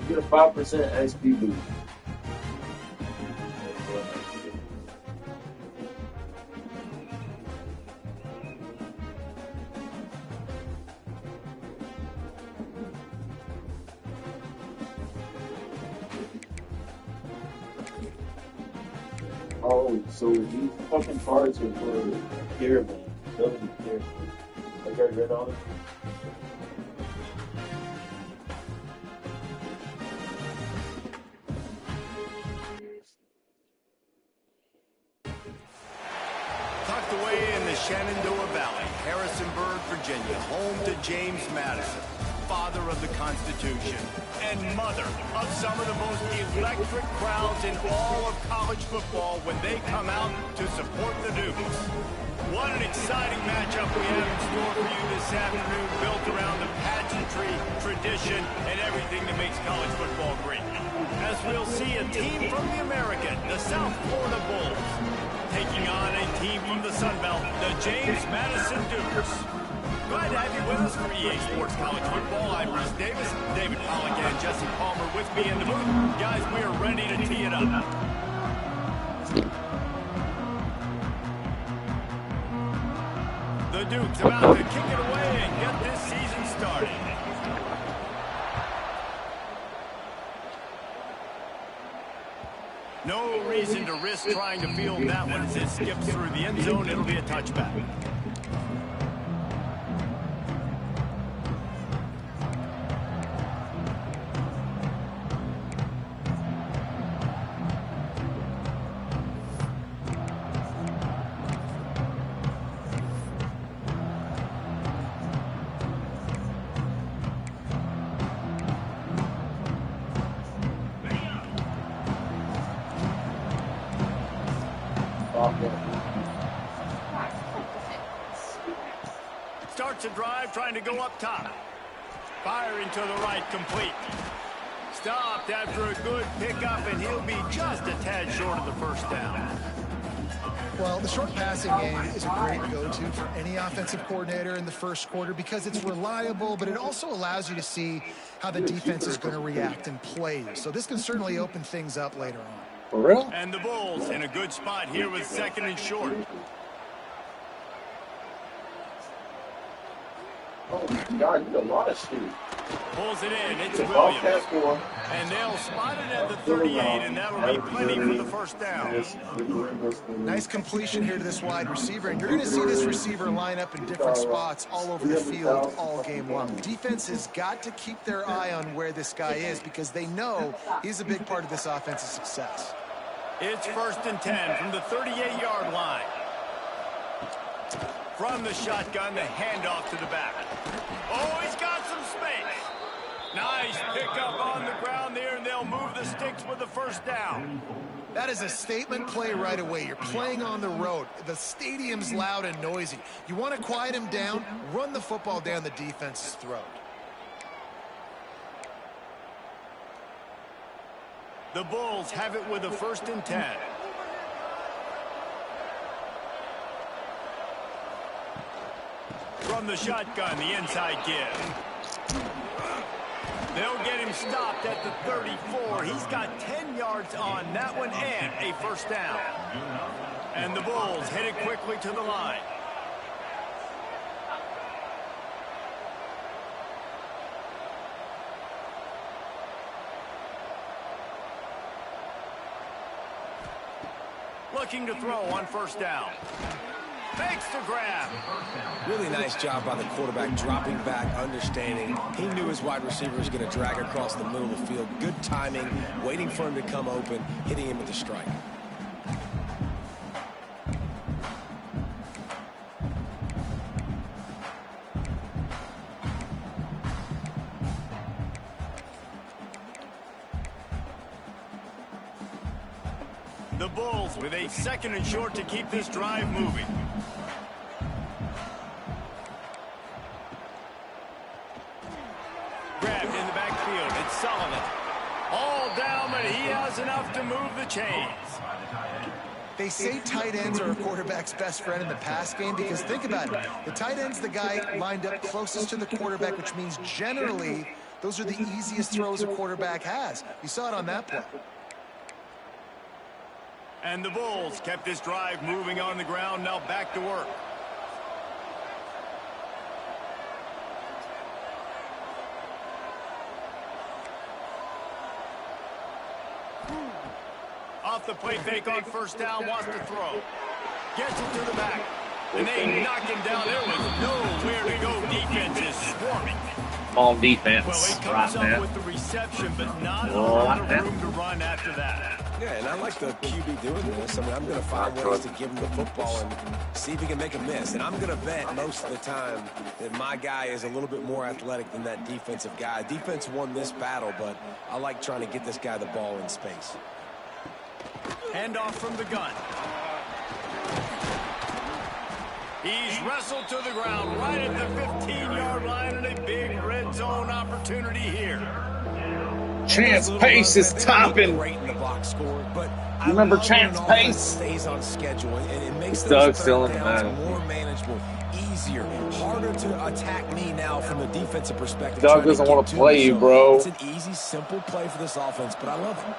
You get a 5% XP boost. Oh, so these fucking cards are for pyramid, building a pyramid. I got rid of it. Tucked away in the Shenandoah Valley, Harrisonburg, Virginia, home to James Madison, father of the Constitution, and mother of some of the most electric crowds in all of college football when they come out to support the Dukes. What an exciting matchup we have in store for you this afternoon, built around the pageantry, tradition, and everything that makes college football great. As we'll see a team from the American, the South Florida Bulls, taking on a team from the Sun Belt, the James Madison Dukes. Glad to have you with us for EA Sports College Football. I'm Bruce Davis, David Pollock and Jesse Palmer with me in the booth. Guys, we are ready to tee it up. The Dukes about to kick it away and get this season started. No reason to risk trying to field that one as it skips through the end zone. It'll be a touchback. Starts a drive trying to go up top. Firing to the right, complete. Stopped after a good pickup, and he'll be just a tad short of the first down. Well, the short passing game is a great go-to for any offensive coordinator in the first quarter because it's reliable, but it also allows you to see how the defense is going to react and play. So this can certainly open things up later on. For real? And the Bulls in a good spot here with second and short. Oh my God, you got a lot of speed. Pulls it in, it's Williams. And they'll spot it at the 38, and that'll be plenty for the first down. Nice completion here to this wide receiver, and you're going to see this receiver line up in different spots all over the field all game long. Defense has got to keep their eye on where this guy is because they know he's a big part of this offense's success. It's 1st and 10 from the 38-yard line. From the shotgun, the handoff to the back. Oh, he's got some space. Nice pickup on the ground there, and they'll move the sticks with the first down. That is a statement play right away. You're playing on the road. The stadium's loud and noisy. You want to quiet him down, run the football down the defense's throat. The Bulls have it with a 1st and 10. From the shotgun, the inside give. They'll get him stopped at the 34. He's got 10 yards on that one and a first down. And the Bulls headed quickly to the line. Looking to throw on first down. Makes the grab. Really nice job by the quarterback, dropping back, understanding. He knew his wide receiver was going to drag across the middle of the field. Good timing, waiting for him to come open, hitting him with the strike. The Bulls with a 2nd and short to keep this drive moving. Grabbed in the backfield. It's Sullivan. All down, but he has enough to move the chains. They say tight ends are a quarterback's best friend in the pass game because think about it. The tight end's the guy lined up closest to the quarterback, which means generally Those are the easiest throws a quarterback has. You saw it on that play. And the Bulls kept this drive moving on the ground, now back to work. Off the play fake on first down, wants to throw. Gets it to the back. And they knock him down. There was nowhere to go. Defense is swarming. All defense. Well, he comes up with the reception, but not a lot of room to run after that. Yeah, and I like the QB doing this. I mean, I'm going to find ways to give him the football and see if he can make a miss. And I'm going to bet most of the time that my guy is a little bit more athletic than that defensive guy. Defense won this battle, but I like trying to get this guy the ball in space. Handoff from the gun. He's wrestled to the ground right at the 15-yard line, and a big red zone opportunity here. Chance Pace is topping. Great in the box score, but you remember Chance Pace? Stays on schedule, and it makes Doug still in the Madden. More manageable, easier, harder to attack me now from the defensive perspective. Doug doesn't want to play you, bro. It's an easy, simple play for this offense, but I love it.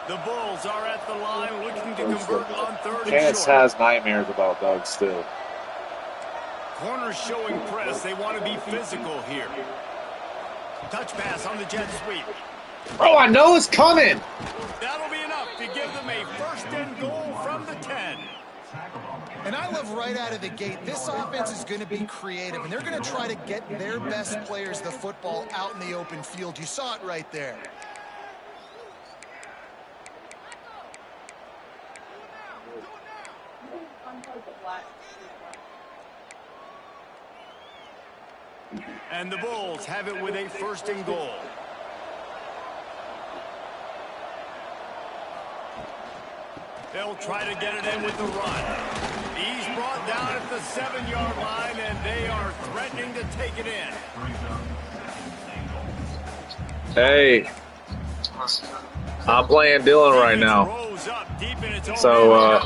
The Bulls are at the line looking to convert on third and Chance short. has nightmares about Doug still. Corners showing press. They want to be physical here. Touch pass on the jet sweep. Bro, I know it's coming. That'll be enough to give them a first and goal from the 10. And I love right out of the gate, this offense is going to be creative, and they're going to try to get their best players the football out in the open field. You saw it right there. And the Bulls have it with a first and goal. They'll try to get it in with the run. He's brought down at the 7-yard line, and they are threatening to take it in. Hey, I'm playing Dylan right now. So,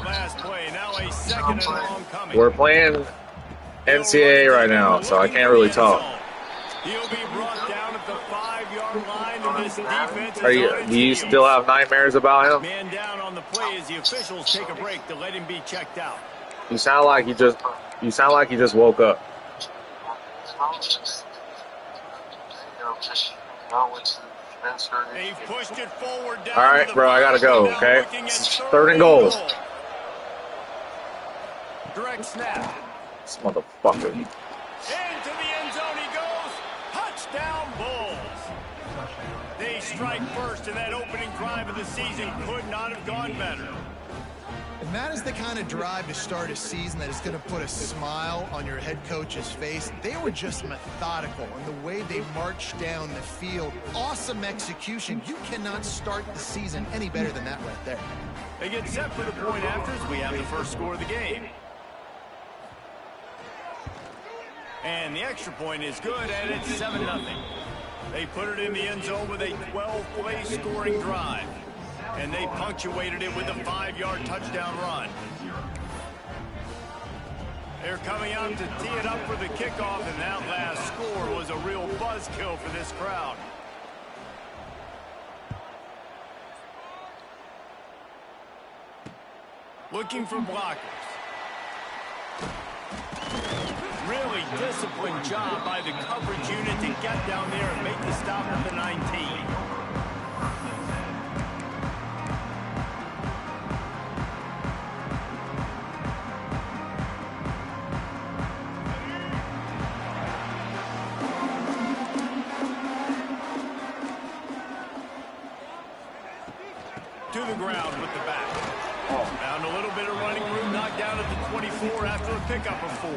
we're playing NCAA right now, so I can't really talk. He'll be brought down at the 5-yard line, and this defense Do you still have nightmares about him? Man down on the play as the officials take a break to let him be checked out. You sound like you just woke up. They've pushed it forward down. All right, bro, I gotta go. Okay, third and goal. Direct snap. This motherfucker. Into the end zone he goes. Touchdown Bulls. They strike first, and that opening drive of the season could not have gone better. And that is the kind of drive to start a season that is going to put a smile on your head coach's face. They were just methodical in the way they marched down the field. Awesome execution. You cannot start the season any better than that right there. They get set for the point after as we have the first score of the game. And the extra point is good, and it's 7-0. They put it in the end zone with a 12-play scoring drive. And they punctuated it with a 5-yard touchdown run. They're coming out to tee it up for the kickoff, and that last score was a real buzzkill for this crowd. Looking for blockers. Really disciplined job by the coverage unit to get down there and make the stop at the 19. To the ground with the back. Found a little bit of running room, knocked down at the 24 after a pickup of 4.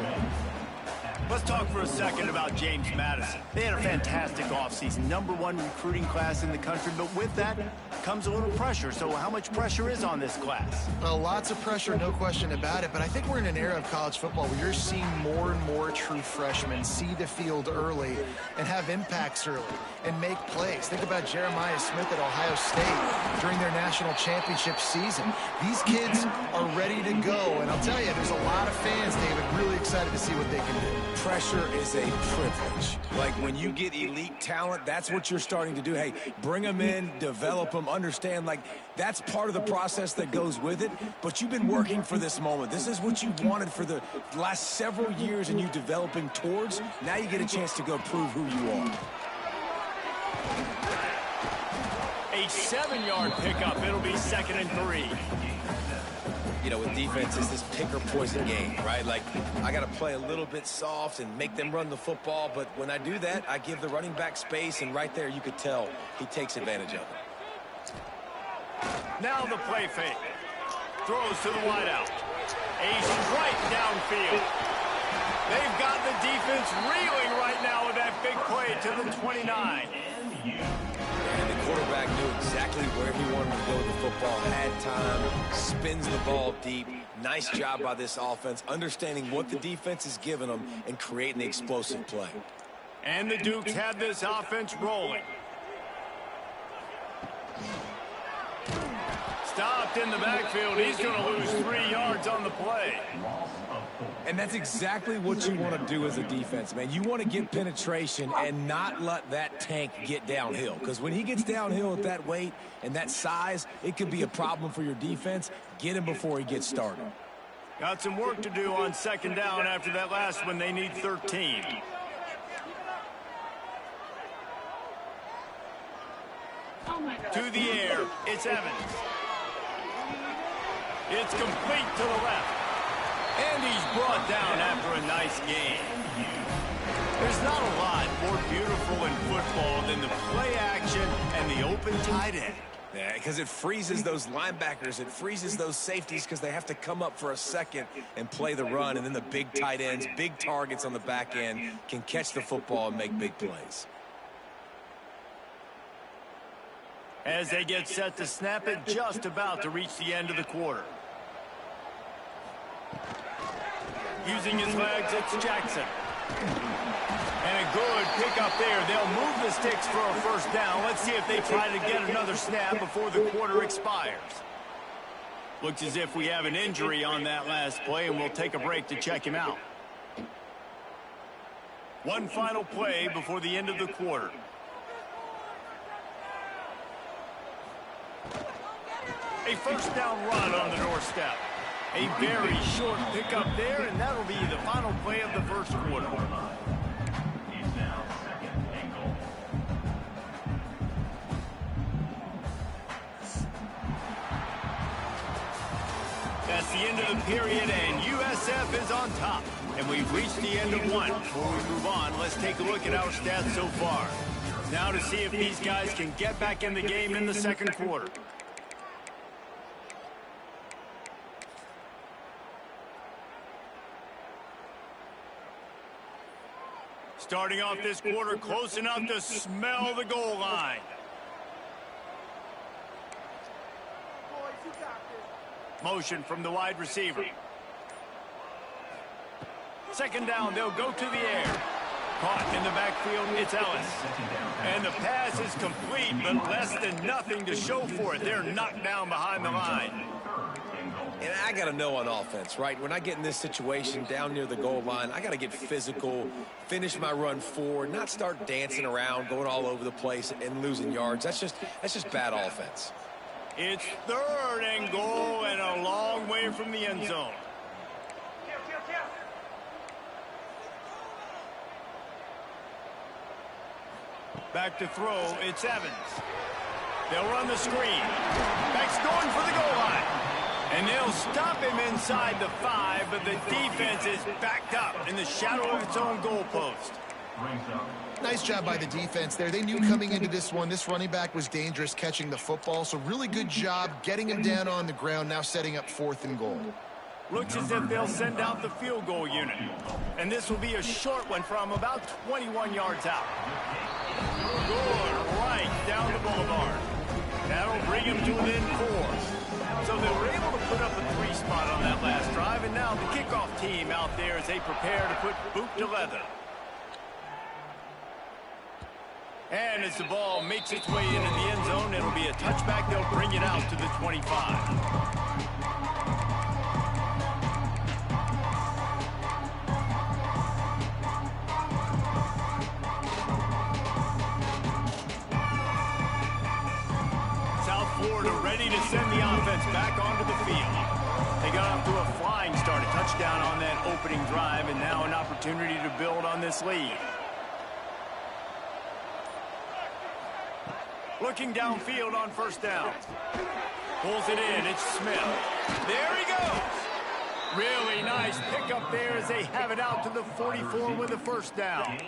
Let's talk for a second about James Madison. They had a fantastic offseason, #1 recruiting class in the country, but with that comes a little pressure. So how much pressure is on this class? Well, lots of pressure, no question about it, but I think we're in an era of college football where you're seeing more and more true freshmen see the field early and have impacts early and make plays. Think about Jeremiah Smith at Ohio State during their national championship season. These kids are ready to go, and I'll tell you, there's a lot of fans, David, really excited to see what they can do. pressure is a privilege. Like, when you get elite talent, that's what you're starting to do. Hey, bring them in, develop them, understand, like, that's part of the process that goes with it. But you've been working for this moment. This is what you wanted for the last several years, and you developing towards. Now you get a chance to go prove who you are. A 7-yard pickup. It'll be 2nd and 3. You know, with defense, it's this pick or poison game, right? Like, I got to play a little bit soft and make them run the football, but when I do that, I give the running back space, and right there you could tell he takes advantage of it. Now the play fake. Throws to the wideout. A strike downfield. They've got the defense reeling right now with that big play to the 29. And the quarterback knew exactly where he wanted to go with the football, had time, spins the ball deep. Nice job by this offense, understanding what the defense is giving them and creating the explosive play. And the Dukes have this offense rolling. Stopped in the backfield. He's going to lose 3 yards on the play. And that's exactly what you want to do as a defense, man. You want to get penetration and not let that tank get downhill. Because when he gets downhill at that weight and that size, it could be a problem for your defense. Get him before he gets started. Got some work to do on 2nd down after that last one. They need 13. To the air, it's Evans. It's complete to the left. And he's brought down after a nice game. There's not a lot more beautiful in football than the play action and the open tight end. Yeah, because it freezes those linebackers. It freezes those safeties because they have to come up for a second and play the run. And then the big tight ends, big targets on the back end can catch the football and make big plays. As they get set to snap it, just about to reach the end of the quarter. Using his legs, it's Jackson. And a good pickup there. They'll move the sticks for a 1st down. Let's see if they try to get another snap before the quarter expires. Looks as if we have an injury on that last play, and we'll take a break to check him out. One final play before the end of the quarter. A 1st down run on the doorstep. A very short pickup there, and that'll be the final play of the 1st quarter. That's the end of the period, and USF is on top. And we've reached the end of one. Before we move on, let's take a look at our stats so far. Now to see if these guys can get back in the game in the 2nd quarter. Starting off this quarter close enough to smell the goal line. Motion from the wide receiver. 2nd down, they'll go to the air. Caught in the backfield, it's Ellis. And the pass is complete, but less than nothing to show for it. They're knocked down behind the line. And I got to know on offense, right? When I get in this situation down near the goal line, I got to get physical, finish my run forward, not start dancing around, going all over the place and losing yards. That's just bad offense. It's 3rd and goal and a long way from the end zone. Back to throw, it's Evans. They'll run the screen. Back's going for the goal line. And they'll stop him inside the 5, but the defense is backed up in the shadow of its own goalpost. Nice job by the defense there. They knew coming into this one, this running back was dangerous catching the football, so really good job getting him down on the ground, now setting up 4th and goal. Looks as if they'll send out the field goal unit. And this will be a short one from about 21 yards out. Good right down the boulevard. That'll bring him to within 4. So they were able to put up a 3 spot on that last drive, and now the kickoff team out there as they prepare to put boot to leather. And as the ball makes its way into the end zone, it'll be a touchback. They'll bring it out to the 25. Florida ready to send the offense back onto the field. They got off to a flying start, a touchdown on that opening drive, and now an opportunity to build on this lead. Looking downfield on first down. Pulls it in. It's Smith. There he goes. Really nice pickup there as they have it out to the 44 with a first down.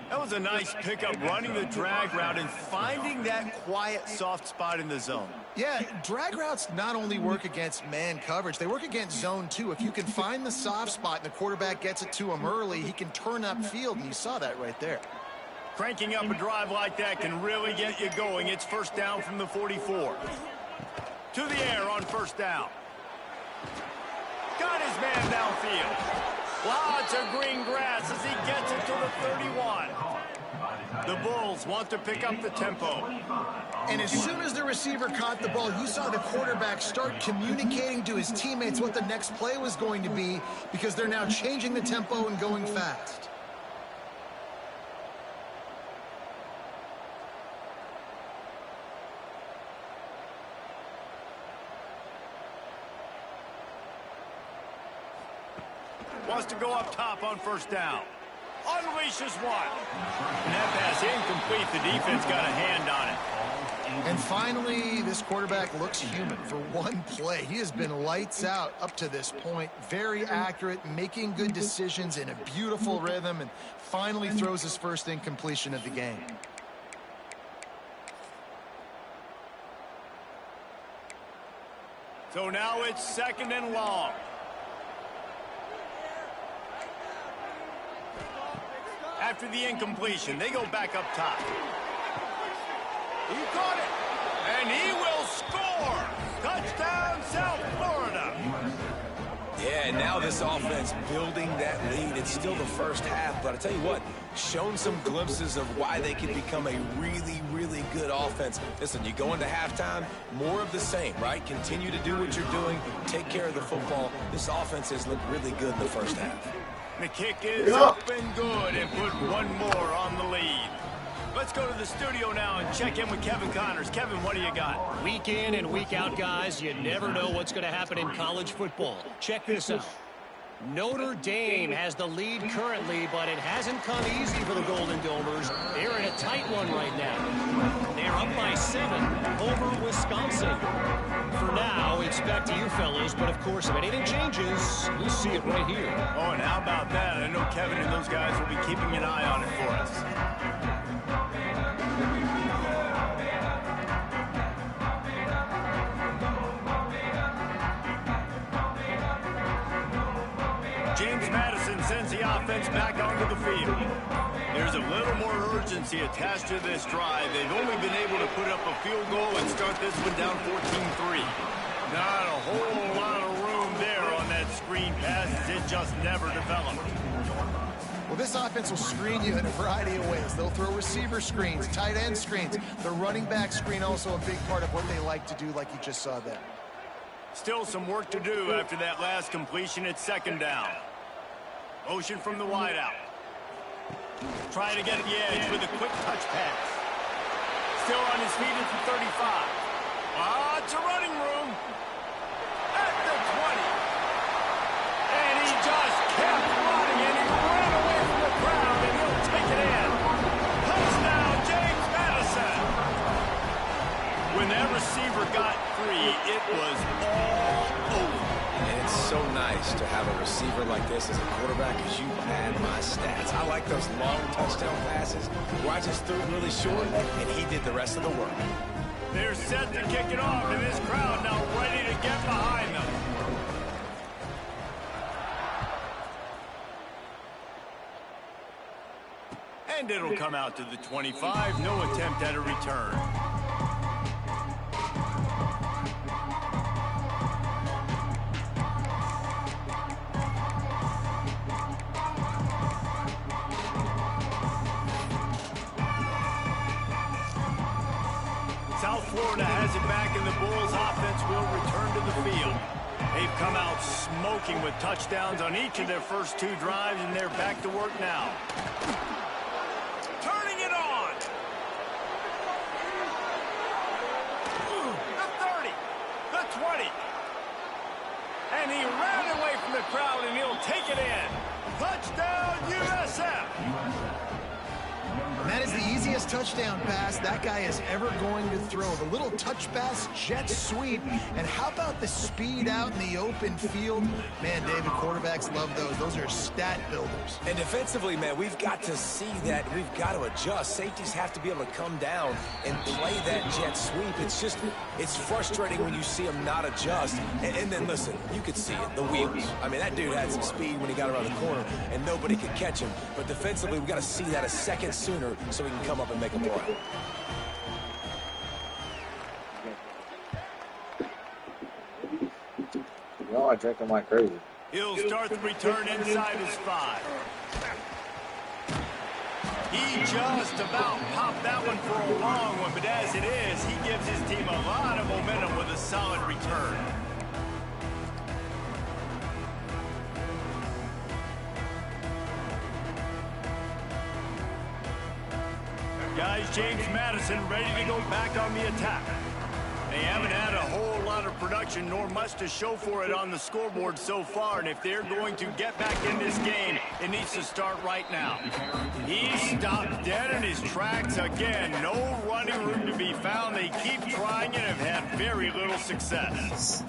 That was a nice pickup, running the drag route and finding that quiet, soft spot in the zone. Yeah, drag routes not only work against man coverage, they work against zone too. If you can find the soft spot and the quarterback gets it to him early, he can turn upfield, and you saw that right there. Cranking up a drive like that can really get you going. It's first down from the 44. To the air on first down. Got his man downfield. Lots of green grass as he gets it to the 31. The Bulls want to pick up the tempo. And as soon as the receiver caught the ball, you saw the quarterback start communicating to his teammates what the next play was going to be, because they're now changing the tempo and going fast. Wants to go up top on first down. Unleashes one. And that pass incomplete. The defense got a hand on it. And finally, this quarterback looks human for one play. He has been lights out up to this point. Very accurate, making good decisions in a beautiful rhythm, and finally throws his first incompletion of the game. So now it's second and long. After the incompletion, they go back up top. He caught it, and he will score! Touchdown, South Florida! Yeah, and now this offense building that lead. It's still the first half, but I tell you what, shown some glimpses of why they can become a really, really good offense. Listen, you go into halftime, more of the same, right? Continue to do what you're doing, take care of the football. This offense has looked really good in the first half. The kick is up and good, and put one more on the lead. Let's go to the studio now and check in with Kevin Connors. Kevin, what do you got? Week in and week out, guys, you never know what's going to happen in college football. Check this out. Notre Dame has the lead currently, but it hasn't come easy for the Golden Domers. They're in a tight one right now. They're up by 7 over Wisconsin. For now, it's back to you fellows, but of course, if anything changes, we'll see it right here. Oh, and how about that? I know Kevin and those guys will be keeping an eye on it for us. James Madison sends the offense back onto the field. There's a little more urgency attached to this drive. They've only been able to put up a field goal and start this one down 14-3. Not a whole lot of room there on that screen pass, as it just never developed. Well, this offense will screen you in a variety of ways. They'll throw receiver screens, tight end screens. The running back screen also a big part of what they like to do, like you just saw there. Still some work to do after that last completion at second down. Motion from the wideout. Trying to get the edge with a quick touch pass. Still on his feet at the 35. Lots of running room. At the 20. And he just kept running, and he ran away from the crowd, and he'll take it in. Touchdown, James Madison. When that receiver got free, it was all over. And it's so nice to have a receiver like this as a quarterback, because you pad my stats. I like those long touchdown passes where I just threw it really short, and he did the rest of the work. They're set to kick it off, and this crowd now ready to get behind them. And it'll come out to the 25. No attempt at a return. South Florida has it back, and the Bulls offense will return to the field. They've come out smoking with touchdowns on each of their first 2 drives, and they're back to work now. Turning it on. crowd, and he'll take it in. Touchdown, USF! And that is the easiest touchdown pass that guy is ever going to throw. The little touch pass, jet sweep. And how about the speed out in the open field? Man, David, quarterbacks love those. Those are stat builders. And defensively, man, we've got to see that. We've got to adjust. Safeties have to be able to come down and play that jet sweep. It's frustrating when you see him not adjust. And then, listen, you could see it, the wheels. I mean, that dude had some speed when he got around the corner, and nobody could catch him. But defensively, we've got to see that a second sooner so he can come up and make a play. Y'all are drinking like crazy. He'll start the return inside his 5. He just about popped that one for a long one, but as it is, he gives his team a lot of momentum with a solid return. Guys, James Madison ready to go back on the attack. They haven't had a whole lot of production nor much to show for it on the scoreboard so far, and if they're going to get back in this game, it needs to start right now. He stopped dead in his tracks again. No running room to be found. They keep trying and have had very little success.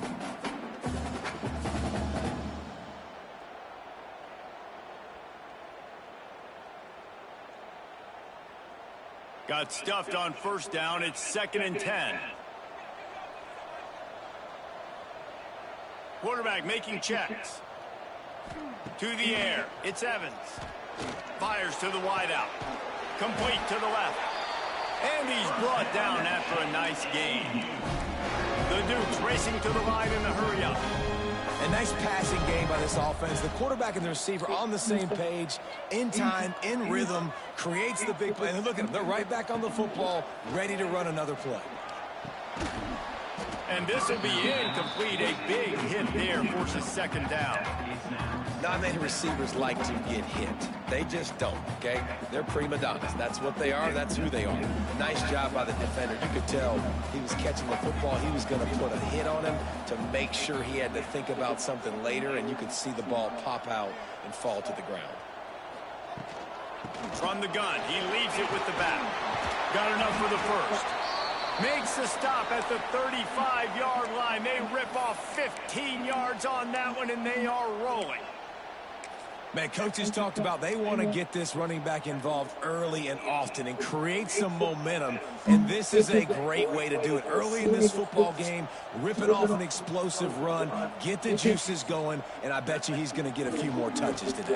Got stuffed on first down. It's 2nd and 10. Quarterback making checks. To the air. It's Evans. Fires to the wideout. Complete to the left. And he's brought down after a nice gain. The Dukes racing to the line in a hurry-up. A nice passing game by this offense. The quarterback and the receiver on the same page, in time, in rhythm, creates the big play. And look at them. They're right back on the football, ready to run another play. And this will be incomplete. A big hit there forces 2nd down. Not many receivers like to get hit. They just don't, okay? They're prima donnas. That's what they are. That's who they are. Nice job by the defender. You could tell he was catching the football. He was going to put a hit on him to make sure he had to think about something later, and you could see the ball pop out and fall to the ground. From the gun, he leaves it with the back. Got enough for the first. Makes the stop at the 35-yard line. They rip off 15 yards on that one, and they are rolling. Man, coaches talked about they want to get this running back involved early and often and create some momentum, and this is a great way to do it. Early in this football game, ripping off an explosive run, get the juices going, and I bet you he's going to get a few more touches today.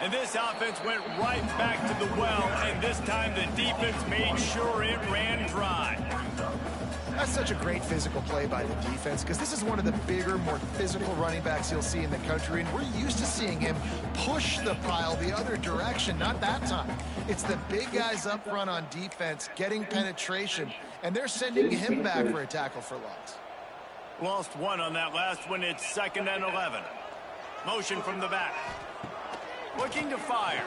And this offense went right back to the well, and this time the defense made sure it ran dry. That's such a great physical play by the defense because this is one of the bigger, more physical running backs you'll see in the country, and we're used to seeing him push the pile the other direction. Not that time. It's the big guys up front on defense getting penetration, and they're sending him back for a tackle for loss. Lost one on that last one. It's 2nd and 11. Motion from the back. Looking to fire.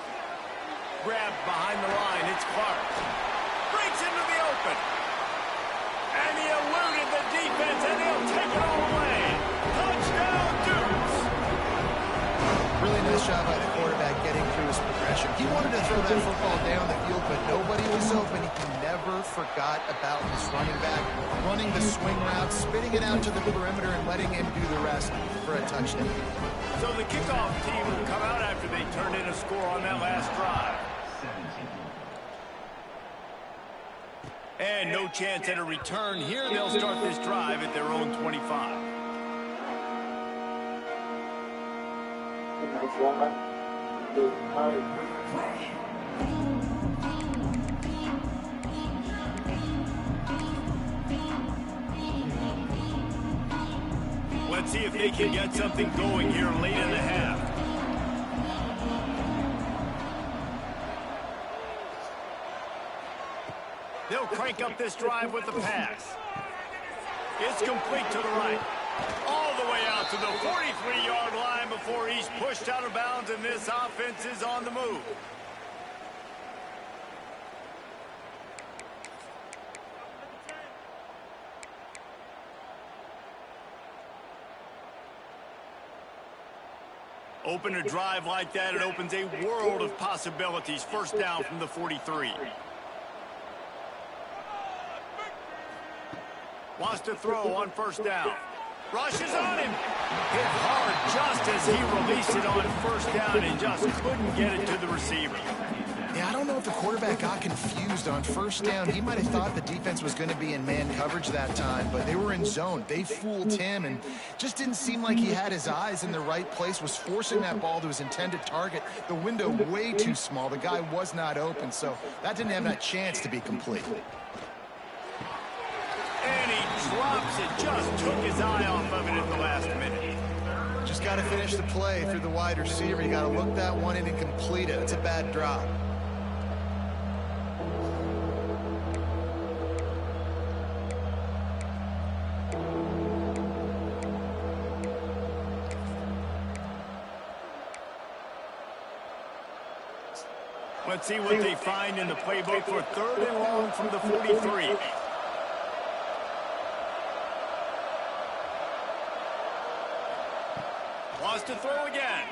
Grabbed behind the line. It's Clark. Breaks into the open. And he eluded the defense, and he'll take it all away. Touchdown, Dukes. Really nice job by the quarterback getting through his progression. He wanted to throw that football down the field, but nobody was open. He never forgot about his running back, running the swing route, spitting it out to the perimeter, and letting him do the rest for a touchdown. So the kickoff team will come out after they turned in a score on that last drive. And no chance at a return here. They'll start this drive at their own 25. Let's see if they can get something going here late in the half. They'll crank up this drive with the pass. It's complete to the right. All the way out to the 43-yard line before he's pushed out of bounds, and this offense is on the move. Open a drive like that, it opens a world of possibilities. First down from the 43. Wants to throw on first down. Rushes on him. Hit hard just as he released it on first down and just couldn't get it to the receiver. Yeah, I don't know if the quarterback got confused on first down. He might have thought the defense was going to be in man coverage that time, but they were in zone. They fooled him and just didn't seem like he had his eyes in the right place, was forcing that ball to his intended target. The window way too small. The guy was not open, so that didn't have that chance to be complete. And he drops it. Just took his eye off of it at the last minute. Just got to finish the play through the wide receiver. You got to look that one in and complete it. It's a bad drop. Let's see what they find in the playbook for third and long from the 43. Wants to throw again.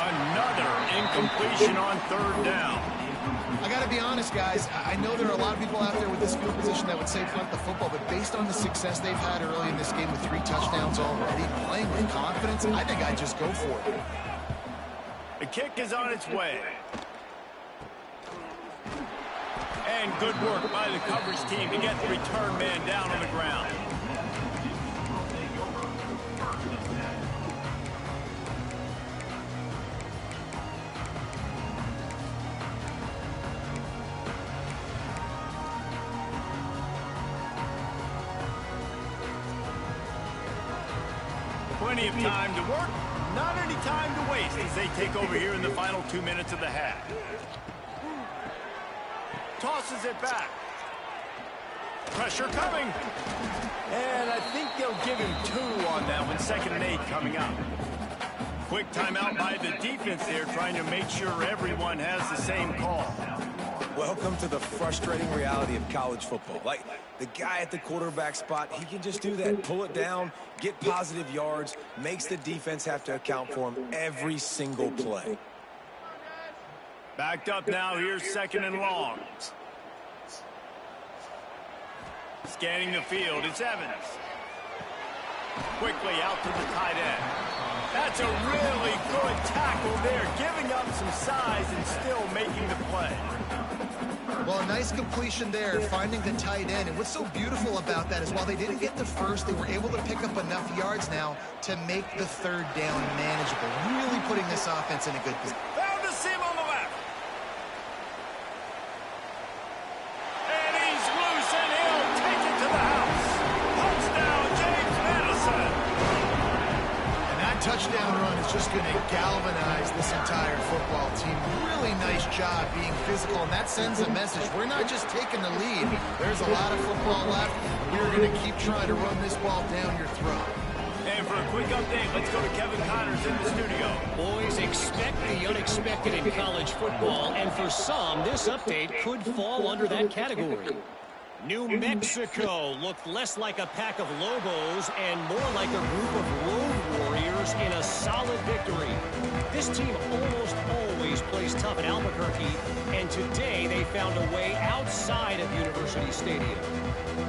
Another incompletion on third down. I got to be honest, guys. I know there are a lot of people out there with this field position that would say punt the football, but based on the success they've had early in this game with 3 touchdowns already, playing with confidence, I think I'd just go for it. The kick is on its way. And good work by the coverage team to get the return man down on the ground. Plenty of time to work. Not any time to waste as they take over here in the final 2 minutes of the half. Tosses it back. Pressure coming. And I think they'll give him 2 on that one. 2nd and 8 coming up. Quick timeout by the defense there, trying to make sure everyone has the same call. Welcome to the frustrating reality of college football. Like, the guy at the quarterback spot, he can just do that. Pull it down, get positive yards, makes the defense have to account for him every single play. Backed up now, here's 2nd and long. Scanning the field, it's Evans. Quickly out to the tight end. That's a really good tackle there, giving up some size and still making the play. Well, a nice completion there, finding the tight end. And what's so beautiful about that is while they didn't get the first, they were able to pick up enough yards now to make the 3rd down manageable. Really putting this offense in a good position. Found a seam on the left. And he's loose, and he'll take it to the house. Touchdown, James Madison. And that touchdown run is just going to galvanize this entire football team. Really nice job being physical, and that sends a message. We're not just taking the lead. There's a lot of football left. We're going to keep trying to run this ball down your throat. And for a quick update, let's go to Kevin Connors in the studio. Boys, expect the unexpected in college football, and for some, this update could fall under that category. New Mexico looked less like a pack of Lobos and more like a group of road warriors in a solid victory. This team almost always plays tough at Albuquerque, and today they found a way outside of University Stadium.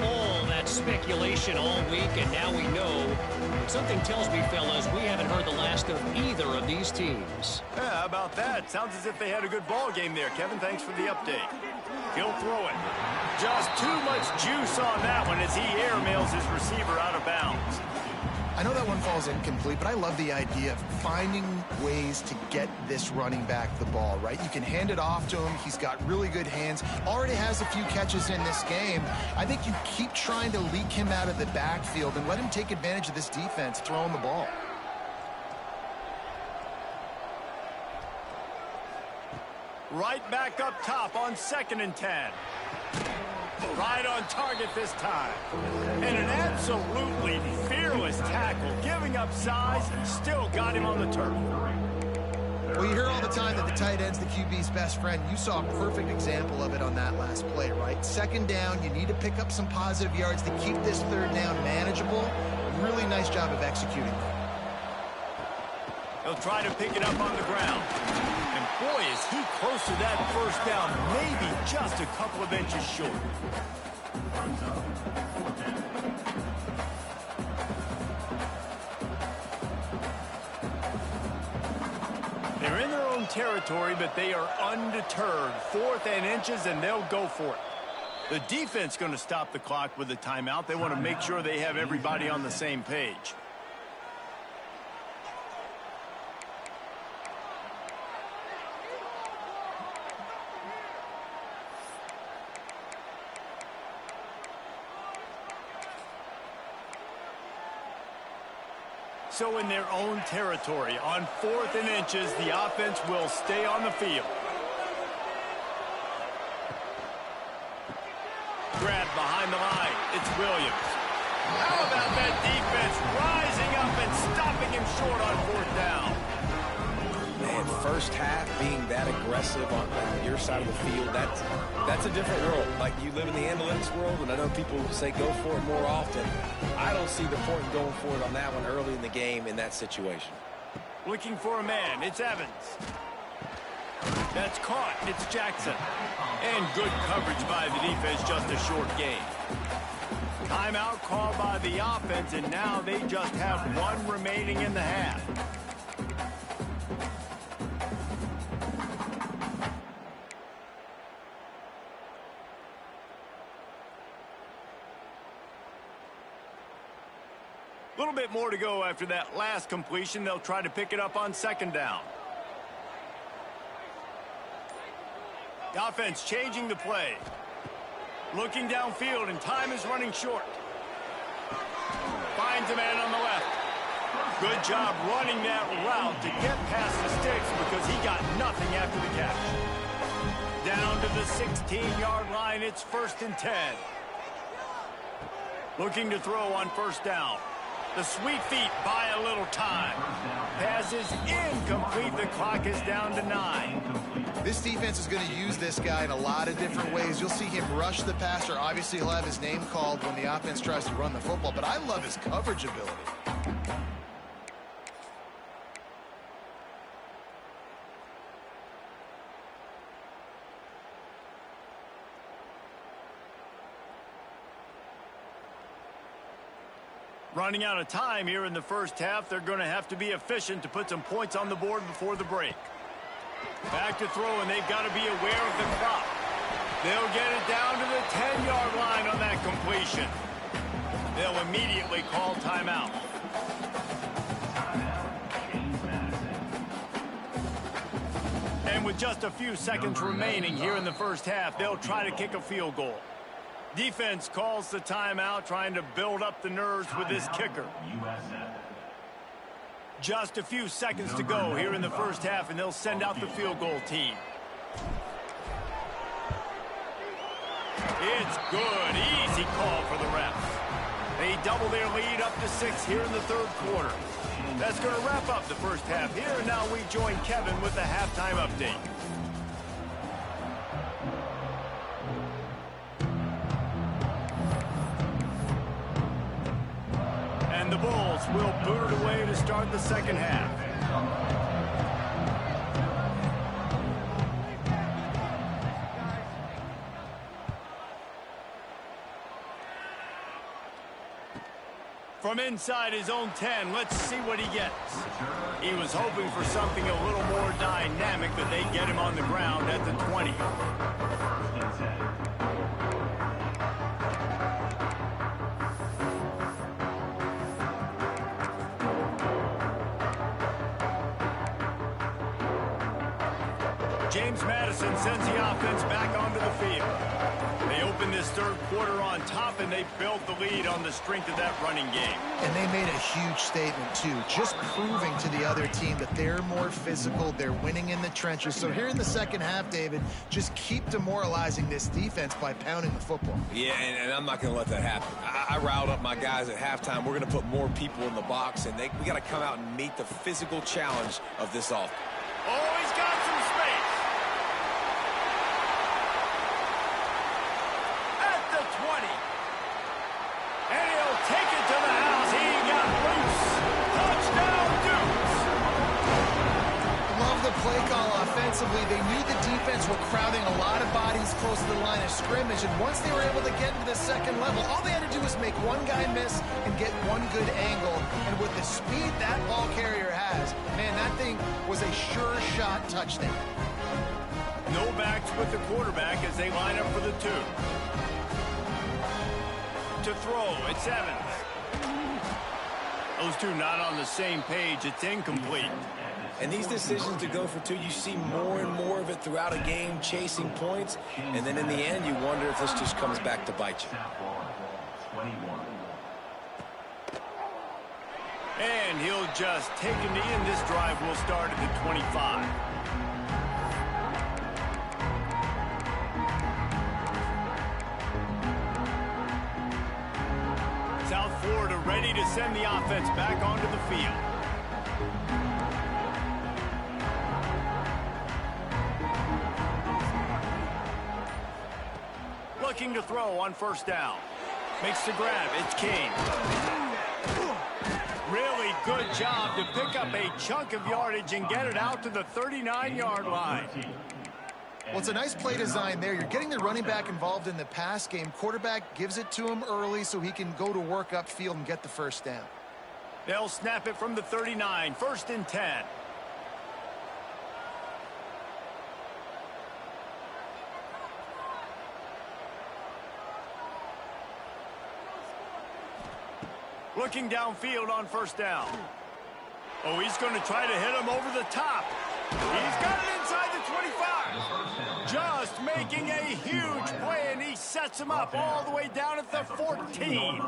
All that speculation all week, and now we know. Something tells me, fellas, we haven't heard the last of either of these teams. Yeah, how about that? Sounds as if they had a good ball game there. Kevin, thanks for the update. He'll throw it. Just too much juice on that one as he airmails his receiver out of bounds. I know that one falls incomplete, but I love the idea of finding ways to get this running back the ball, right? You can hand it off to him. He's got really good hands. Already has a few catches in this game. I think you keep trying to leak him out of the backfield and let him take advantage of this defense throwing the ball. Right back up top on 2nd and 10. Right on target this time. And an absolutely fearless tackle, giving up size, still got him on the turf. Well, you hear all the time that the tight end's the QB's best friend. You saw a perfect example of it on that last play, right? 2nd down, you need to pick up some positive yards to keep this 3rd down manageable. Really nice job of executing that. They'll try to pick it up on the ground. And boy, is he close to that first down, maybe just a couple of inches short. They're in their own territory, but they are undeterred. 4th and inches, and they'll go for it. The defense going to stop the clock with a timeout. They want to make sure they have everybody on the same page. So in their own territory, on 4th and inches, the offense will stay on the field. Grab behind the line. It's Williams. How about that defense rising up and stopping him short on 4th down? Man, first half being that aggressive on your side of the field, that's a different world. Like, you live in the analytics world, and I know people say go for it more often. I don't see the point in going for it on that one early in the game in that situation. Looking for a man. It's Evans. That's caught. It's Jackson. And good coverage by the defense, just a short gain. Timeout called by the offense, and now they just have one remaining in the half. A little bit more to go after that last completion. They'll try to pick it up on 2nd down. The offense changing the play. Looking downfield, and time is running short. Finds a man on the left. Good job running that route to get past the sticks because he got nothing after the catch. Down to the 16-yard line. It's 1st and 10. Looking to throw on 1st down. The sweet feet buy a little time. Pass is incomplete. The clock is down to 9. This defense is going to use this guy in a lot of different ways. You'll see him rush the passer. Obviously, he'll have his name called when the offense tries to run the football, but I love his coverage ability. Running out of time here in the first half. They're going to have to be efficient to put some points on the board before the break. Back to throw, and they've got to be aware of the clock. They'll get it down to the 10-yard line on that completion. They'll immediately call timeout. And with just a few seconds remaining here in the first half, they'll try to kick a field goal. Defense calls the timeout, trying to build up the nerves with this kicker. Just a few seconds to go here in the first half, and they'll send out the field goal team. It's good. Easy call for the refs. They double their lead up to 6 here in the 3rd quarter. That's going to wrap up the first half here, and now we join Kevin with the halftime update. And the Bulls will boot it away to start the second half. From inside his own 10, let's see what he gets. He was hoping for something a little more dynamic, but they get him on the ground at the 20. James Madison sends the offense back onto the field. They open this 3rd quarter on top, and they built the lead on the strength of that running game. And they made a huge statement, too, just proving to the other team that they're more physical, they're winning in the trenches. So here in the second half, David, just keep demoralizing this defense by pounding the football. Yeah, and I'm not going to let that happen. I riled up my guys at halftime. We're going to put more people in the box, and we got to come out and meet the physical challenge of this offense. Oh, he's got some space. play call offensively. They knew the defense were crowding a lot of bodies close to the line of scrimmage, and once they were able to get into the second level, all they had to do was make one guy miss and get one good angle. And with the speed that ball carrier has, man, that thing was a sure shot touchdown. No backs with the quarterback as they line up for the 2. To throw, it's Evans. Those two not on the same page. It's incomplete. And these decisions to go for 2, you see more and more of it throughout a game, chasing points. And then in the end, you wonder if this just comes back to bite you. And he'll just take a knee, and this drive will start at the 25. South Florida ready to send the offense back onto the field. Looking to throw on first down. Makes the grab. It's King. Really good job to pick up a chunk of yardage and get it out to the 39-yard line. Well, it's a nice play design there. You're getting the running back involved in the pass game. Quarterback gives it to him early so he can go to work upfield and get the first down. They'll snap it from the 39. 1st and 10. Looking downfield on first down. Oh, he's going to try to hit him over the top. He's got it inside the 25. Just making a huge play, and he sets him up all the way down at the 14.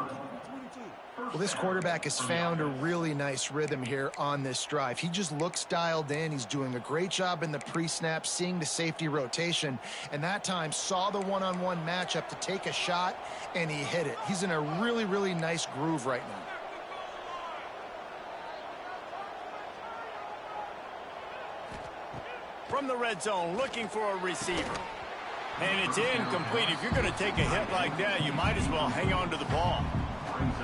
Well, this quarterback has found a really nice rhythm here on this drive. He just looks dialed in. He's doing a great job in the pre-snap, seeing the safety rotation, and that time saw the one-on-one matchup to take a shot, and he hit it. He's in a really, really nice groove right now. From the red zone, looking for a receiver. And it's incomplete. If you're going to take a hit like that, you might as well hang on to the ball.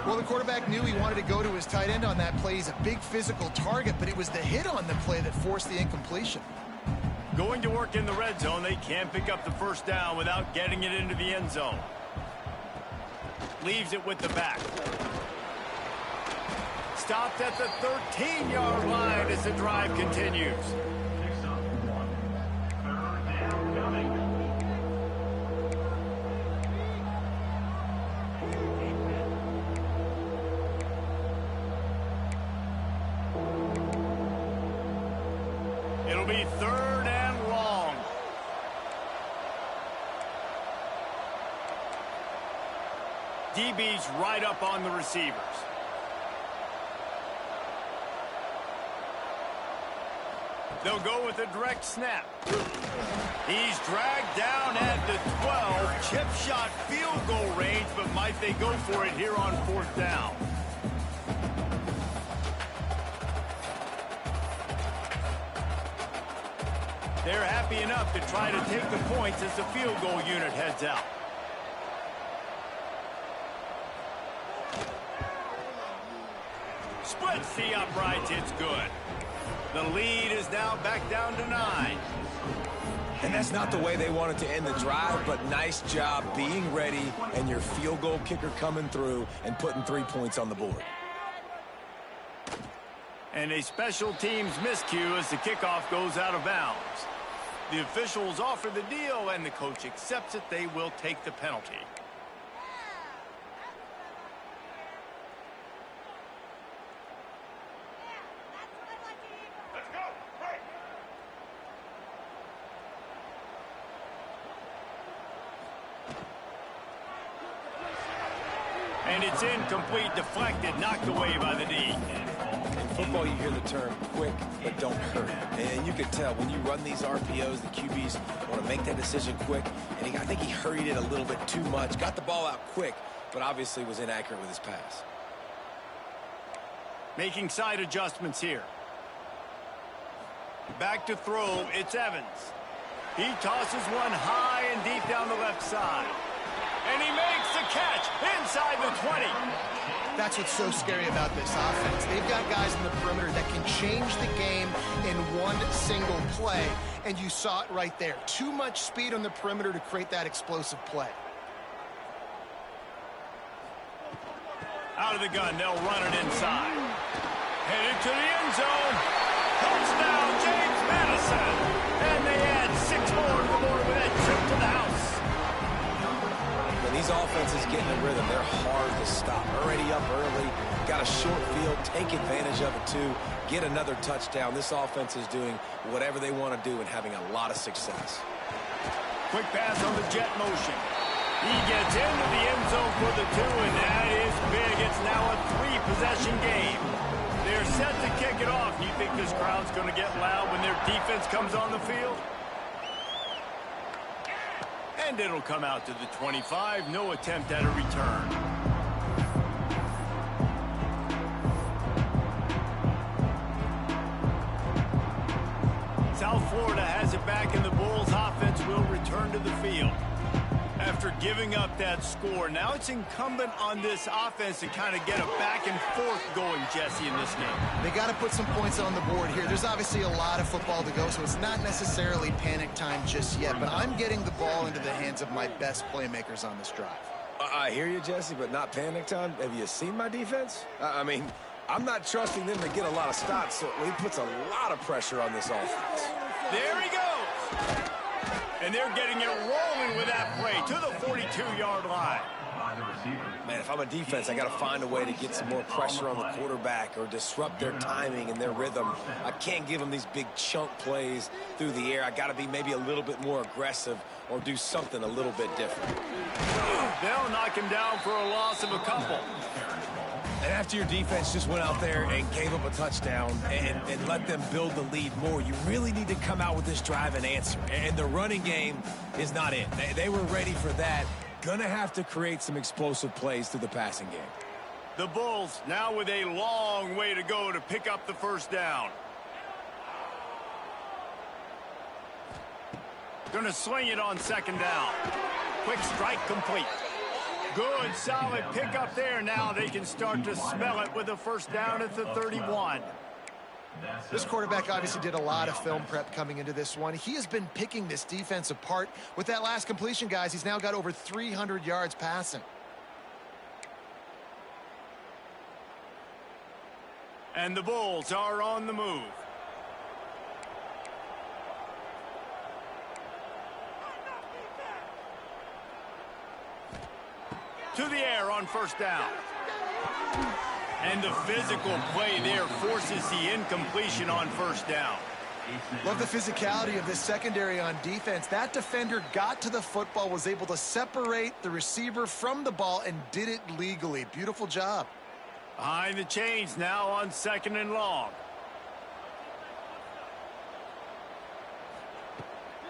Well, the quarterback knew he wanted to go to his tight end on that play. He's a big physical target, but it was the hit on the play that forced the incompletion. Going to work in the red zone, they can't pick up the first down without getting it into the end zone. Leaves it with the back. Stopped at the 13-yard line as the drive continues. It'll be 3rd and long. DB's right up on the receivers. They'll go with a direct snap. He's dragged down at the 12. Chip shot field goal range, but might they go for it here on 4th down? They're happy enough to try to take the points as the field goal unit heads out. Splits the uprights. It's good. The lead is now back down to 9. And that's not the way they wanted to end the drive, but nice job being ready and your field goal kicker coming through and putting 3 points on the board. And a special teams miscue as the kickoff goes out of bounds. The officials offer the deal, and the coach accepts it. They will take the penalty. And it's incomplete, deflected, knocked away by the D. In football, you hear the term quick, but don't hurt. And you can tell when you run these RPOs, the QBs want to make that decision quick. And I think he hurried it a little bit too much. Got the ball out quick, but obviously was inaccurate with his pass. Making side adjustments here. Back to throw, it's Evans. He tosses one high and deep down the left side. And he makes the catch inside the 20. That's what's so scary about this offense. They've got guys in the perimeter that can change the game in one single play, and you saw it right there. Too much speed on the perimeter to create that explosive play. Out of the gun, they'll run it inside. Headed to the end zone. Touchdown, James Madison. And they add 6 more to the board with that trip to the house. When these offenses get in a rhythm, they're hard to stop. Already up early, got a short field, take advantage of it too, get another touchdown. This offense is doing whatever they want to do and having a lot of success. Quick pass on the jet motion. He gets into the end zone for the 2, and that is big. It's now a 3-possession game. They're set to kick it off. Do you think this crowd's going to get loud when their defense comes on the field? And it'll come out to the 25. No attempt at a return. South Florida has it back, and the Bulls offense will return to the field. After giving up that score, now it's incumbent on this offense to kind of get a back and forth going, Jesse, in this game. They got to put some points on the board here. There's obviously a lot of football to go, so it's not necessarily panic time just yet, but I'm getting the ball into the hands of my best playmakers on this drive. I hear you, Jesse, but not panic time. Have you seen my defense? I mean, I'm not trusting them to get a lot of stops, so he puts a lot of pressure on this offense. There he goes. And they're getting it rolling with that play to the 42-yard line. Man, if I'm a defense, I got to find a way to get some more pressure on the quarterback or disrupt their timing and their rhythm. I can't give them these big chunk plays through the air. I got to be maybe a little bit more aggressive or do something a little bit different. They'll knock him down for a loss of a couple. And after your defense just went out there and gave up a touchdown and let them build the lead more, you really need to come out with this drive and answer. And the running game is not in. They were ready for that. Gonna have to create some explosive plays through the passing game. The Bulls now with a long way to go to pick up the first down. Gonna swing it on second down. Quick strike complete. Good, solid pickup there. Now they can start to smell it with a first down at the 31. This quarterback obviously did a lot of film prep coming into this one. He has been picking this defense apart. With that last completion, guys, he's now got over 300 yards passing. And the Bulls are on the move. To the air on first down. And the physical play there forces the incompletion on first down. Love the physicality of this secondary on defense. That defender got to the football, was able to separate the receiver from the ball, and did it legally. Beautiful job. Behind the chains now on second and long.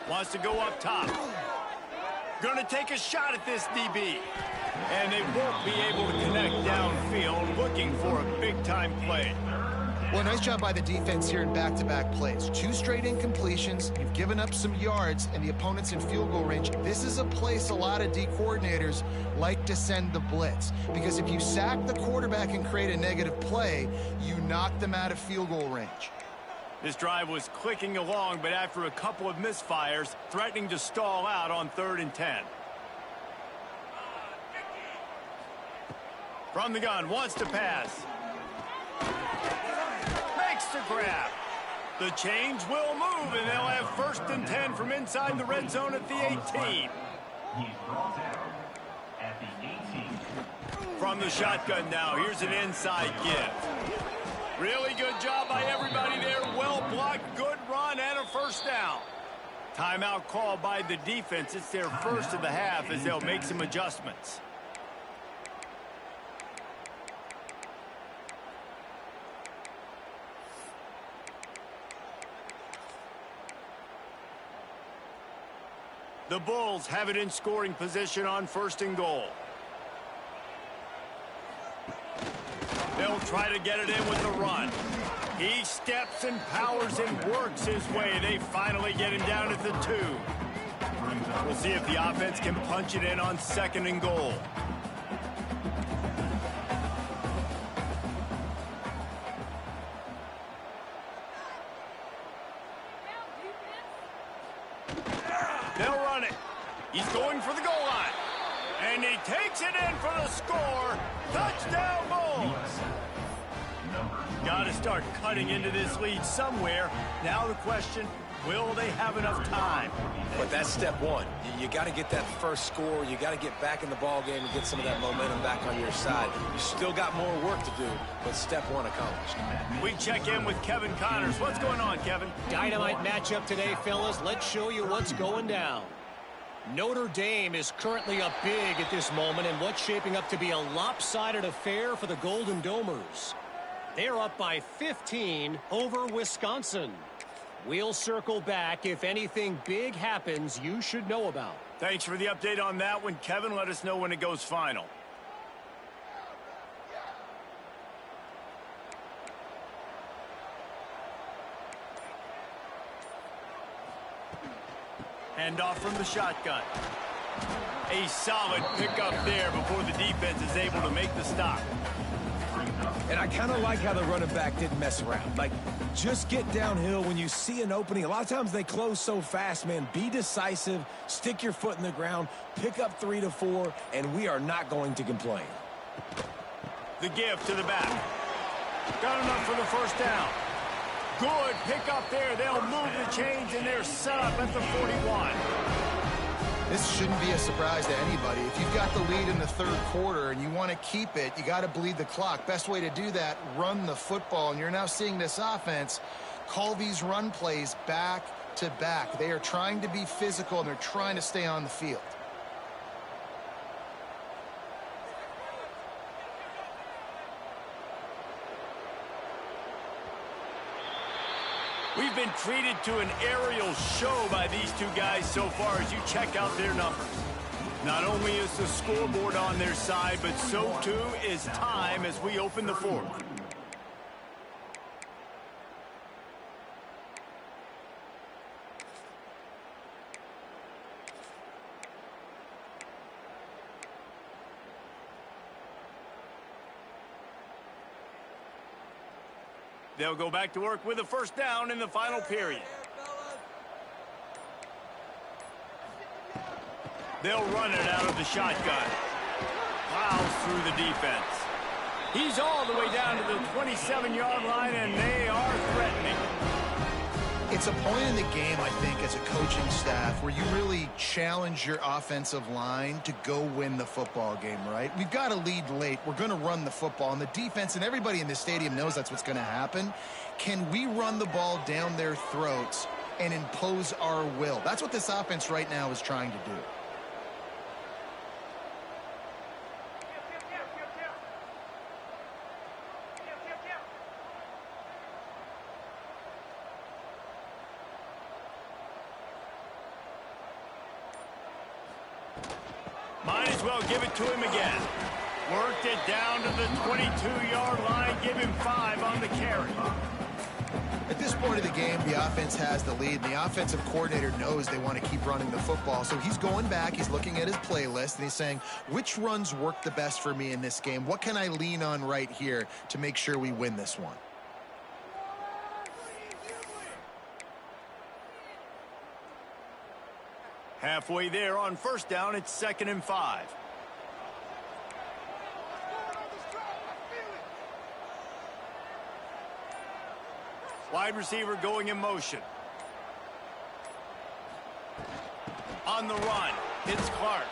Wants to go up top. Gonna take a shot at this DB. And they won't be able to connect downfield, looking for a big-time play. Well, nice job by the defense here in back-to-back plays. 2 straight incompletions, you've given up some yards, and the opponent's in field goal range. This is a place a lot of D coordinators like to send the blitz, because if you sack the quarterback and create a negative play, you knock them out of field goal range. This drive was clicking along, but after a couple of misfires, threatening to stall out on 3rd and 10. From the gun, wants to pass. Makes the grab. The chains will move, and they'll have 1st and 10 from inside the red zone at the 18. He's brought down at the 18. From the shotgun now, here's an inside give. Really good job by everybody there. Well blocked, good run, and a first down. Timeout called by the defense. It's their first of the half as they'll make some adjustments. The Bulls have it in scoring position on 1st and goal. They'll try to get it in with the run. He steps and powers and works his way. They finally get him down at the 2. We'll see if the offense can punch it in on 2nd and goal. They'll run it. He's going for the goal line. And he takes it in for the score. Touchdown, Bulls. Got to start cutting into this lead somewhere. Now the question, will they have enough time? But that's step one. You got to get that first score. You got to get back in the ball game and get some of that momentum back on your side. You still got more work to do, but step one accomplished. We check in with Kevin Connors. What's going on, Kevin? Dynamite matchup today, fellas. Let's show you what's going down. Notre Dame is currently up big at this moment in what's shaping up to be a lopsided affair for the Golden Domers. They're up by 15 over Wisconsin. We'll circle back if anything big happens you should know about. Thanks for the update on that one, Kevin. Let us know when it goes final. Hand off from the shotgun. A solid pickup there before the defense is able to make the stop. And I kind of like how the running back didn't mess around. Like, just get downhill when you see an opening. A lot of times they close so fast, man. Be decisive, stick your foot in the ground, pick up 3 to 4, and we are not going to complain. The give to the back. Got enough for the first down. Good pickup there. They'll move the chains, and they're set up at the 41. This shouldn't be a surprise to anybody. If you've got the lead in the 3rd quarter and you want to keep it, you got to bleed the clock. Best way to do that, run the football. And you're now seeing this offense call these run plays back to back. They are trying to be physical, and they're trying to stay on the field. We've been treated to an aerial show by these two guys so far as you check out their numbers. Not only is the scoreboard on their side, but so too is time as we open the 4th. They'll go back to work with a first down in the final period. They'll run it out of the shotgun. Plows through the defense. He's all the way down to the 27-yard line, and they are threatening. It's a point in the game, I think, as a coaching staff where you really challenge your offensive line to go win the football game, right? We've got to lead late. We're going to run the football. And the defense and everybody in this stadium knows that's what's going to happen. Can we run the ball down their throats and impose our will? That's what this offense right now is trying to do. Might as well give it to him again. Worked it down to the 22-yard line. Give him 5 on the carry. At this point of the game, the offense has the lead. The offensive coordinator knows they want to keep running the football. So he's going back. He's looking at his playlist, and he's saying, which runs work the best for me in this game? What can I lean on right here to make sure we win this one? Halfway there on first down, it's 2nd and 5. Wide receiver going in motion. On the run, it's Clark.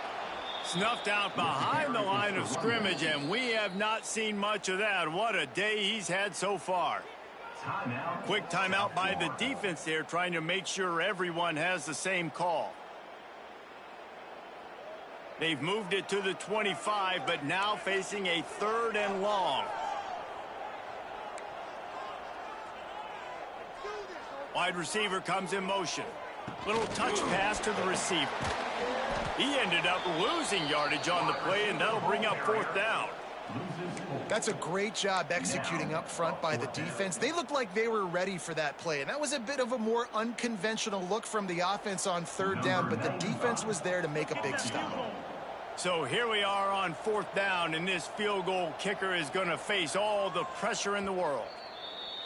Snuffed out behind the line of scrimmage, and we have not seen much of that. What a day he's had so far. Quick timeout by the defense there, trying to make sure everyone has the same call. They've moved it to the 25, but now facing a 3rd and long. Wide receiver comes in motion. Little touch pass to the receiver. He ended up losing yardage on the play, and that'll bring up 4th down. That's a great job executing up front by the defense. They looked like they were ready for that play, and that was a bit of a more unconventional look from the offense on third down, but the defense was there to make a big stop. So here we are on fourth down, and this field goal kicker is going to face all the pressure in the world.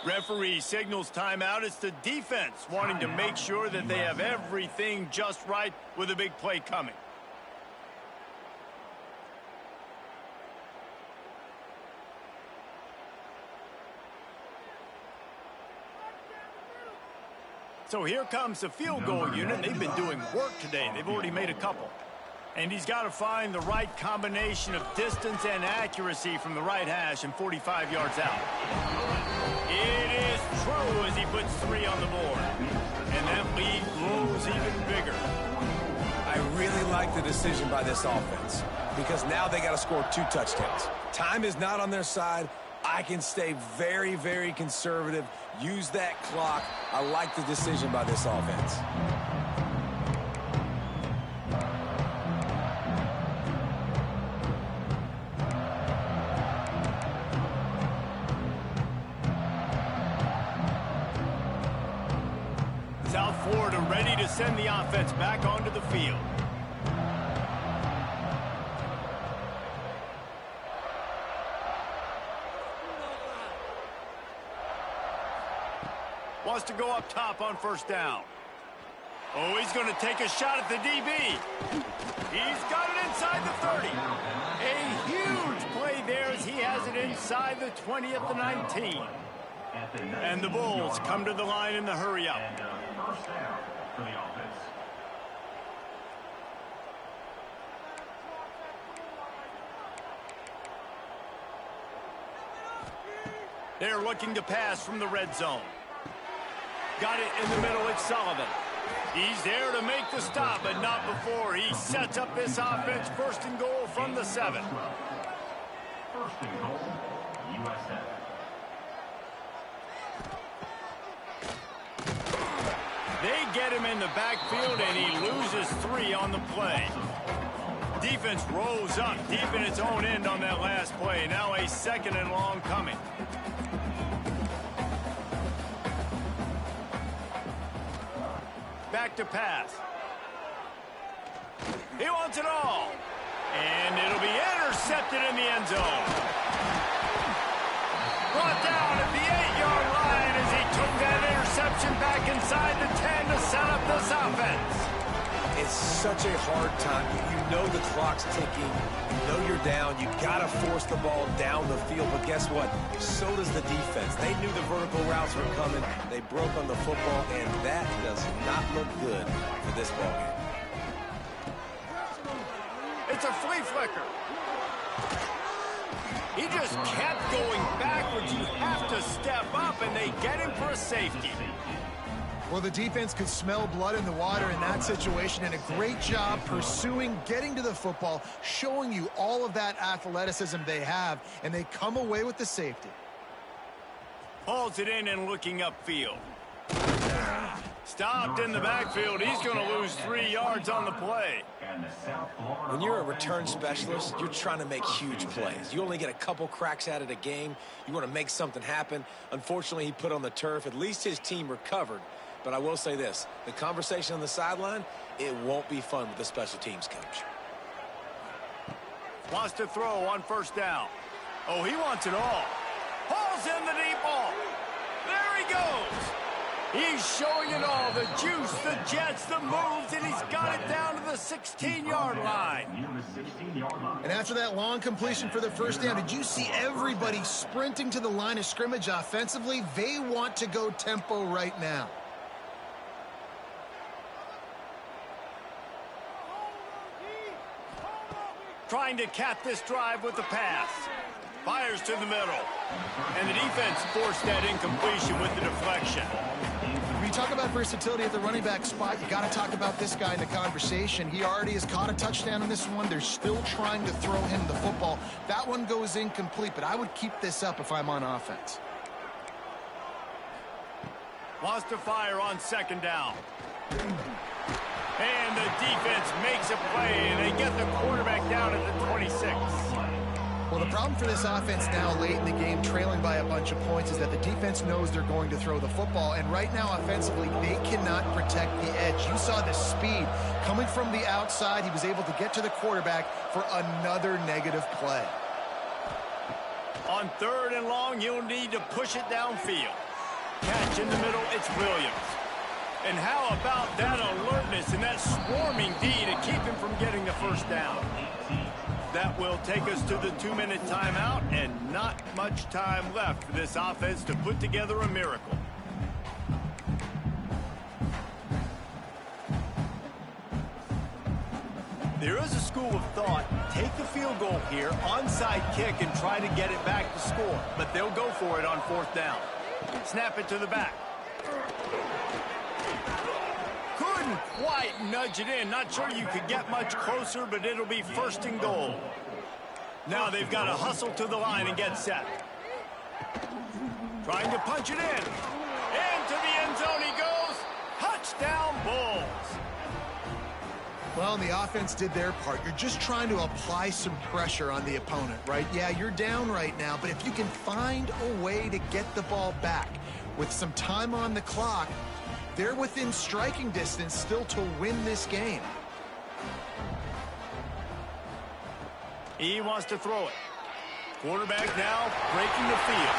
Referee signals timeout. It's the defense wanting to make sure that they have everything just right with a big play coming. So here comes the field goal unit. They've been doing work today. They've already made a couple. And he's got to find the right combination of distance and accuracy from the right hash and 45 yards out. It is true as he puts 3 on the board. And that lead grows even bigger. I really like the decision by this offense because now they got to score 2 touchdowns. Time is not on their side. I can stay very, very conservative, use that clock. I like the decision by this offense. South Florida ready to send the offense back onto the field. Wants to go up top on first down. Oh, he's going to take a shot at the DB. He's got it inside the 30. A huge play there as he has it inside the 20 at the 19. And the Bulls come to the line in the hurry up. First down for the offense. They're looking to pass from the red zone. Got it in the middle, it's Sullivan. He's there to make the stop, but not before he sets up this offense. First and goal from the 7. First and goal, USF. They get him in the backfield, and he loses 3 on the play. Defense rolls up deep in its own end on that last play. Now a 2nd and long coming. Back to pass. He wants it all. And it'll be intercepted in the end zone. Brought down at the 8-yard line as he took that interception back inside the 10 to set up this offense. It's such a hard time. You know the clock's ticking. You know you're down. You got to force the ball down the field. But guess what? So does the defense. They knew the vertical routes were coming. They broke on the football, and that does not look good for this ball game. It's a flea flicker. He just kept going backwards. You have to step up, and they get him for a safety. Well, the defense could smell blood in the water in that situation, and a great job pursuing, getting to the football, showing you all of that athleticism they have, and they come away with the safety. Hauls it in and looking upfield. Stopped in the backfield. He's going to lose 3 yards on the play. When you're a return specialist, you're trying to make huge plays. You only get a couple cracks at it a game. You want to make something happen. Unfortunately, he put on the turf. At least his team recovered. But I will say this, the conversation on the sideline, it won't be fun with the special teams coach. Wants to throw on first down. Oh, he wants it all. Hauls in the deep ball. There he goes. He's showing it all, the juice, the jets, the moves, and he's got it down to the 16-yard line. And after that long completion for the first down, did you see everybody sprinting to the line of scrimmage offensively? They want to go tempo right now. Trying to cap this drive with the pass. Fires to the middle. And the defense forced that incompletion with the deflection. When you talk about versatility at the running back spot, you got to talk about this guy in the conversation. He already has caught a touchdown in this one. They're still trying to throw him the football. That one goes incomplete, but I would keep this up if I'm on offense. Wants to fire on second down. And the defense makes a play, and they get the quarterback down at the 26. Well, the problem for this offense now late in the game, trailing by a bunch of points, is that the defense knows they're going to throw the football. And right now, offensively, they cannot protect the edge. You saw the speed coming from the outside. He was able to get to the quarterback for another negative play. On 3rd and long, you'll need to push it downfield. Catch in the middle, it's Williams. And how about that alertness and that swarming D to keep him from getting the first down? That will take us to the 2-minute timeout, and not much time left for this offense to put together a miracle. There is a school of thought, take the field goal here, onside kick, and try to get it back to score. But they'll go for it on 4th down. Snap it to the back. Couldn't quite nudge it in. Not sure you could get much closer, but it'll be 1st and goal. Now they've got to hustle to the line and get set. Trying to punch it in. Into the end zone he goes. Touchdown, Bulls. Well, the offense did their part. You're just trying to apply some pressure on the opponent, right? Yeah, you're down right now, but if you can find a way to get the ball back with some time on the clock, they're within striking distance still to win this game. He wants to throw it. Quarterback now breaking the field.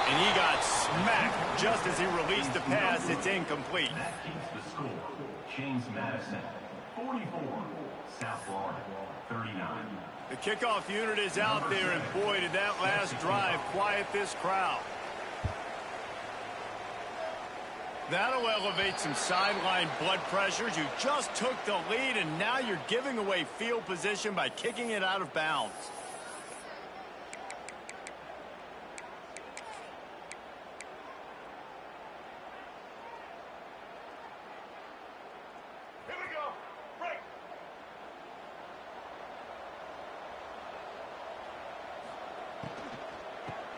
And he got smacked just as he released the pass. It's incomplete. That keeps the score. James Madison, 44. South Florida, 39. The kickoff unit is out there, and boy, did that last drive quiet this crowd. That'll elevate some sideline blood pressures. You just took the lead, and now you're giving away field position by kicking it out of bounds. Here we go. Break.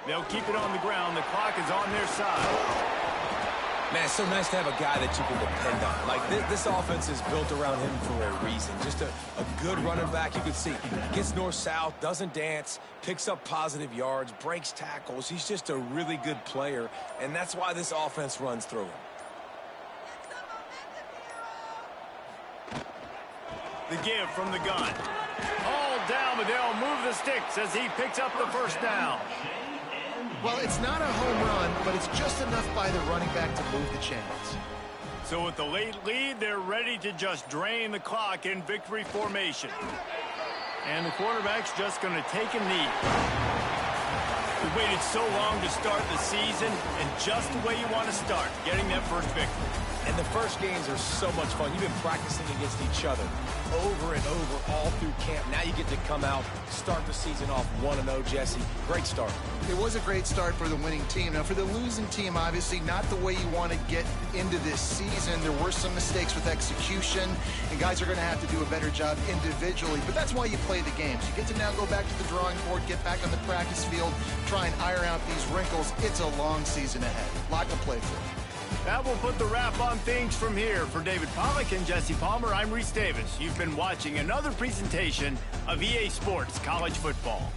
They'll keep it on the ground. The clock is on their side. Man, it's so nice to have a guy that you can depend on. Like, this offense is built around him for a reason. Just a good running back. You can see gets north-south, doesn't dance, picks up positive yards, breaks tackles. He's just a really good player, and that's why this offense runs through him. The give from the gun. All down, but they'll move the sticks as he picks up the first down. Well, it's not a home run, but it's just enough by the running back to move the chains. So with the late lead, they're ready to just drain the clock in victory formation. And the quarterback's just going to take a knee. We waited so long to start the season, and just the way you want to start, getting that first victory. And the first games are so much fun. You've been practicing against each other over and over all through camp. Now you get to come out, start the season off 1-0, Jesse. Great start. It was a great start for the winning team. Now, for the losing team, obviously not the way you want to get into this season. There were some mistakes with execution, and guys are going to have to do a better job individually. But that's why you play the games. You get to now go back to the drawing board, get back on the practice field, try and iron out these wrinkles. It's a long season ahead. A lot to play for. That will put the wrap on things from here. For David Pollack and Jesse Palmer, I'm Reese Davis. You've been watching another presentation of EA Sports College Football.